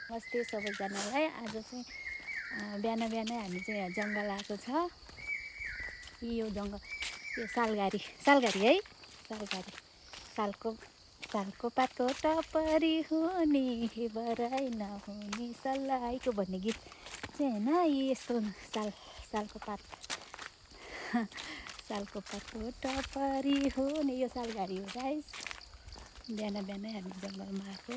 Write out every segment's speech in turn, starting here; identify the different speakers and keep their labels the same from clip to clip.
Speaker 1: नमस्ते सबैजनालाई। आज चाहिँ बिहान बिहानै हामी चाहिँ यहाँ जङ्गल आएको छ। यो जङ्गल यो सालघारी है सालको पातको टपरी हुने बराइ नहुने सल्लाइको भन्ने गीत चाहिँ होइन यस्तो सालको पातको टपरी हुने यो सालघारी हो गाइस। बिहान बिहानै हामी जङ्गलमा आएको।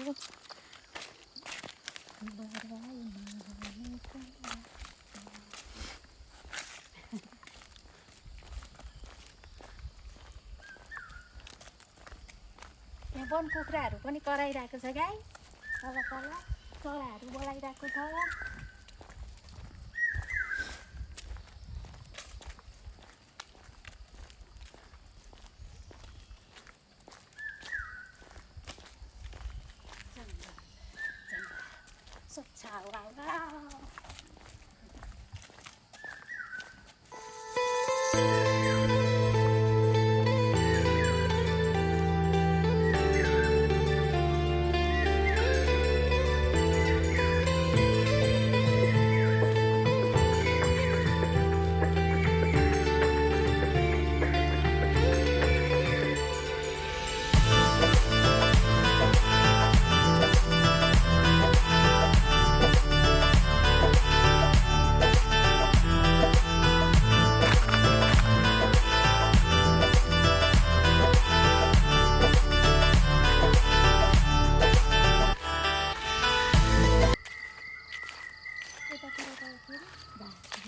Speaker 1: यहाँ वन कुखुराहरू पनि कराइरहेको छ गाइस। तल चराहरू बोलाइरहेको छ। स्वच्छ हावा।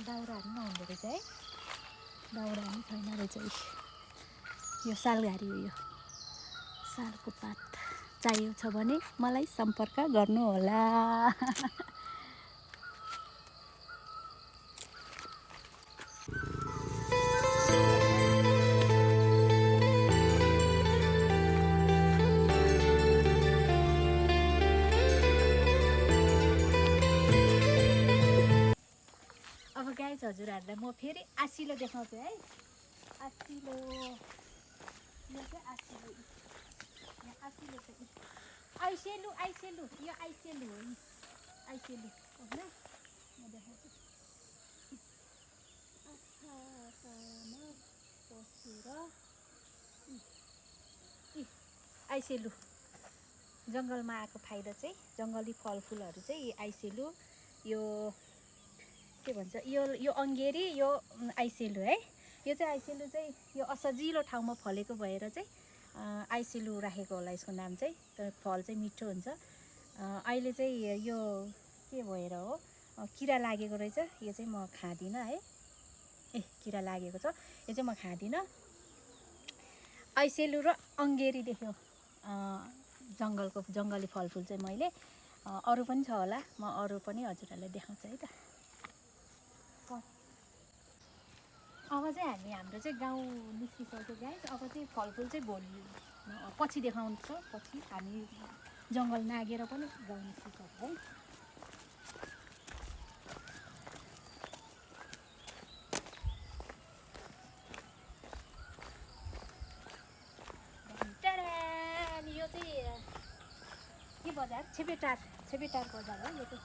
Speaker 1: दाउराहरू नहुँदो रहेछ है। दाउरा पनि छैन रहेछ। यो सालघारी हो। यो सालको पात चाहिएको छ भने मलाई सम्पर्क गर्नुहोला। अब गाइस हजुरहरूलाई म फेरि आसिलो देखाउँछु है। आसिलो यो चाहिँ आसिलो। यहाँ आसिलो छ। आइसेलु यो आइसेलु हो। आइसेलु होइन म देखाउँछु। आँखामा पसेर आइसेलु जङ्गलमा आएको फाइदा चाहिँ जङ्गली फलफुलहरू चाहिँ आइसेलु यो के भन्छ यो अङ्गेरी यो आइसेलु है। यो चाहिँ आइसेलु चाहिँ यो असजिलो ठाउँमा फलेको भएर चाहिँ आइसेलु राखेको होला यसको नाम चाहिँ। तर फल चाहिँ मिठो हुन्छ। अहिले चाहिँ यो के भएर हो किरा लागेको रहेछ। यो चाहिँ म खाँदिनँ है। किरा लागेको छ यो चाहिँ म खाँदिनँ। आइसेलु र अङ्गेरी देख्यो जङ्गली फलफुल चाहिँ मैले। अरू पनि छ होला। म अरू पनि हजुरहरूलाई देखाउँछु है त। अब चाहिँ हाम्रो चाहिँ गाउँ निस्किसक्यो गाइस। अब चाहिँ फलफुल चाहिँ भोलि पछि देखाउँछ। पछि हामी जङ्गल नागेर पनि गाउँ निस्किसक्यो है। यो चाहिँ के बजार छेपेटार बजार हो। यो चाहिँ